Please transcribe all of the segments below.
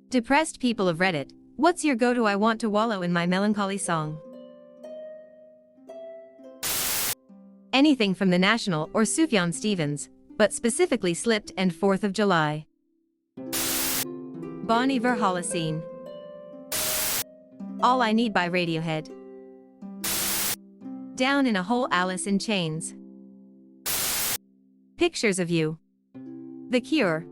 Depressed people of Reddit, what's your go-to I want to wallow in my melancholy song? Anything from The National or Sufjan Stevens, but specifically Slipped and 4th of July. Bon Iver Holocene. All I Need by Radiohead. Down in a Hole Alice in Chains. Pictures of You. The Cure.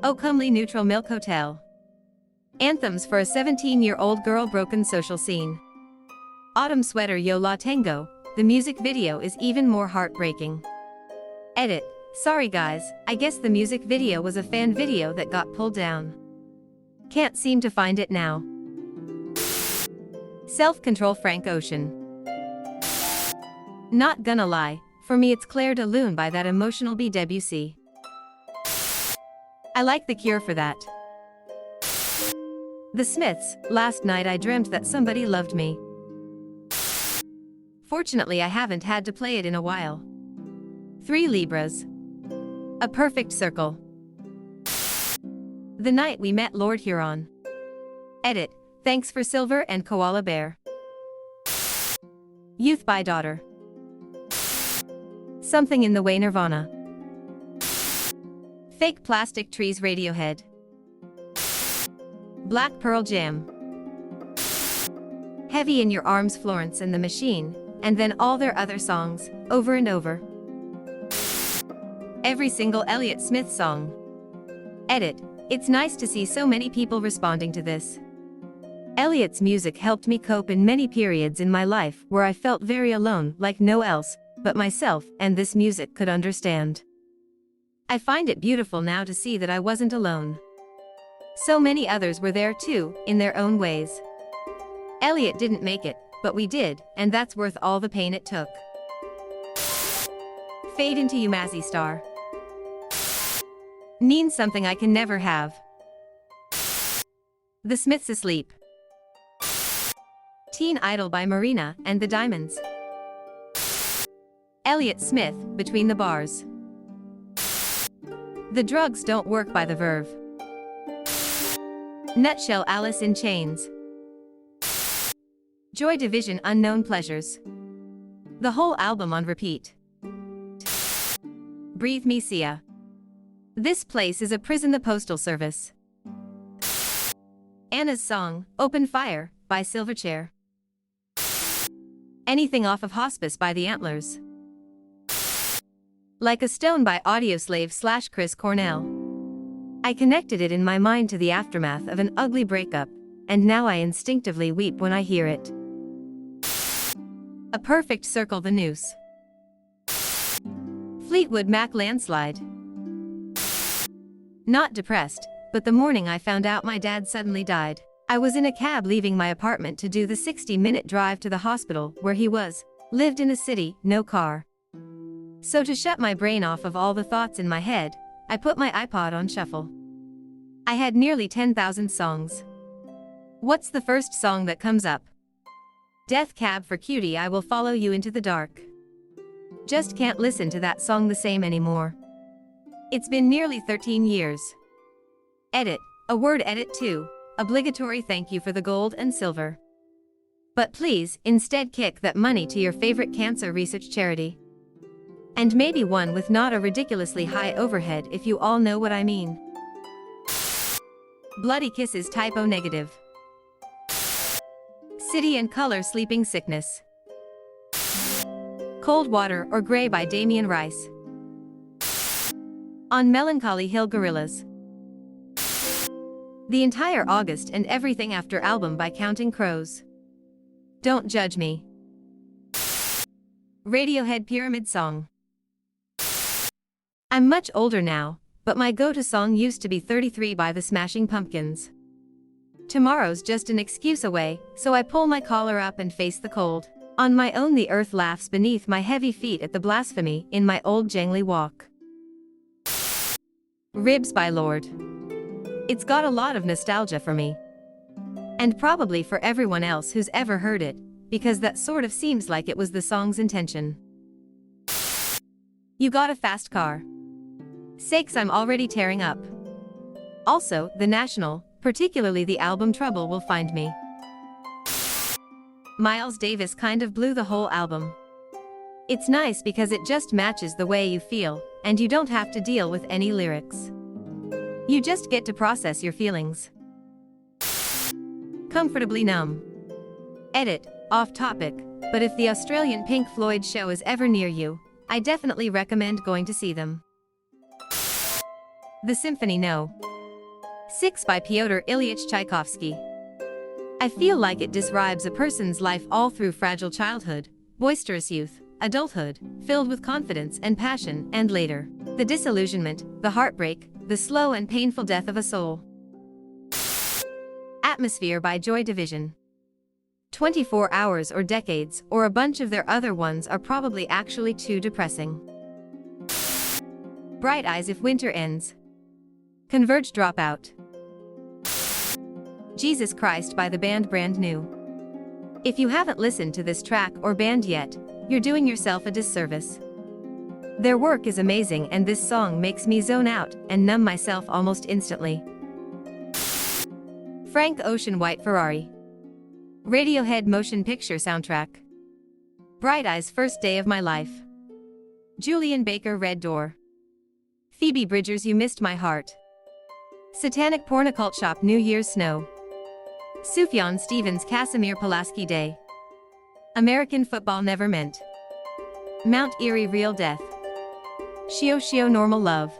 Oh Comely Neutral Milk Hotel. Anthems for a 17-year-old girl broken social scene. Autumn Sweater Yo La Tengo, the music video is even more heartbreaking. Edit, sorry guys, I guess the music video was a fan video that got pulled down. Can't seem to find it now. Self-Control Frank Ocean. Not gonna lie, for me it's Claire de Lune by that emotional B. Debussy. I like The Cure for that. The Smiths, Last Night I Dreamt That Somebody Loved Me. Fortunately I haven't had to play it in a while. 3 Libras. A Perfect Circle. The Night We Met Lord Huron. Edit, thanks for Silver and Koala Bear. Youth by Daughter. Something in the Way Nirvana. Fake Plastic Trees Radiohead. Black Pearl Jam. Heavy in Your Arms Florence and the Machine, and then all their other songs, over and over. Every single Elliott Smith song. Edit, it's nice to see so many people responding to this. Elliott's music helped me cope in many periods in my life where I felt very alone, like no else but myself, and this music could understand. I find it beautiful now to see that I wasn't alone. So many others were there too, in their own ways. Elliott didn't make it, but we did, and that's worth all the pain it took. Fade Into You Mazzy Star. Means Something I Can Never Have. The Smiths Asleep. Teen Idol by Marina and the Diamonds. Elliott Smith, Between the Bars. The Drugs Don't Work by The Verve. Nutshell Alice in Chains. Joy Division Unknown Pleasures. The whole album on repeat. Breathe Me Sia. This Place is a Prison the Postal Service. Anna's Song, Open Fire, by Silverchair. Anything Off of Hospice by The Antlers. Like a Stone by Audioslave / Chris Cornell. I connected it in my mind to the aftermath of an ugly breakup, and now I instinctively weep when I hear it. A Perfect Circle The Noose. Fleetwood Mac Landslide. Not depressed, but the morning I found out my dad suddenly died, I was in a cab leaving my apartment to do the 60-minute drive to the hospital where he lived in a city, no car. So to shut my brain off of all the thoughts in my head, I put my iPod on shuffle. I had nearly 10,000 songs. What's the first song that comes up? Death Cab for Cutie, I Will Follow You Into the Dark. Just can't listen to that song the same anymore. It's been nearly 13 years. Edit, a word edit too, obligatory thank you for the gold and silver. But please, instead kick that money to your favorite cancer research charity. And maybe one with not a ridiculously high overhead if you all know what I mean. Bloody Kisses Typo Negative. City and Color Sleeping Sickness. Cold Water or Grey by Damien Rice. On Melancholy Hill Gorillas. The entire August and Everything After album by Counting Crows. Don't Judge Me. Radiohead Pyramid Song. I'm much older now, but my go-to song used to be 33 by the Smashing Pumpkins. Tomorrow's just an excuse away, so I pull my collar up and face the cold. On my own the earth laughs beneath my heavy feet at the blasphemy in my old jangly walk. Ribs by Lorde. It's got a lot of nostalgia for me. And probably for everyone else who's ever heard it, because that sort of seems like it was the song's intention. You Got a Fast Car. Sakes, I'm already tearing up. Also, The National, particularly the album Trouble Will Find Me. Miles Davis kind of blew the whole album. It's nice because it just matches the way you feel, and you don't have to deal with any lyrics. You just get to process your feelings. Comfortably Numb. Edit, off topic, but if the Australian Pink Floyd show is ever near you, I definitely recommend going to see them. The Symphony No. 6 by Pyotr Ilyich Tchaikovsky. I feel like it describes a person's life all through fragile childhood, boisterous youth, adulthood, filled with confidence and passion, and later, the disillusionment, the heartbreak, the slow and painful death of a soul. Atmosphere by Joy Division. 24 Hours or Decades, or a bunch of their other ones are probably actually too depressing. Bright Eyes If Winter Ends. Converge Dropout. Jesus Christ by the band Brand New. If you haven't listened to this track or band yet, you're doing yourself a disservice. Their work is amazing and this song makes me zone out and numb myself almost instantly. Frank Ocean White Ferrari. Radiohead Motion Picture Soundtrack. Bright Eyes First Day of My Life. Julian Baker Red Door. Phoebe Bridgers You Missed My Heart. Satanic Pornocult Shop New Year's Snow. Sufjan Stevens Casimir Pulaski Day. American Football Never Meant. Mount Erie Real Death. Shio Shio Normal Love.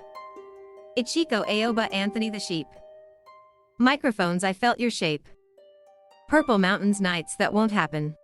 Ichiko Aoba Anthony the Sheep. Microphones I Felt Your Shape. Purple Mountains Nights That Won't Happen.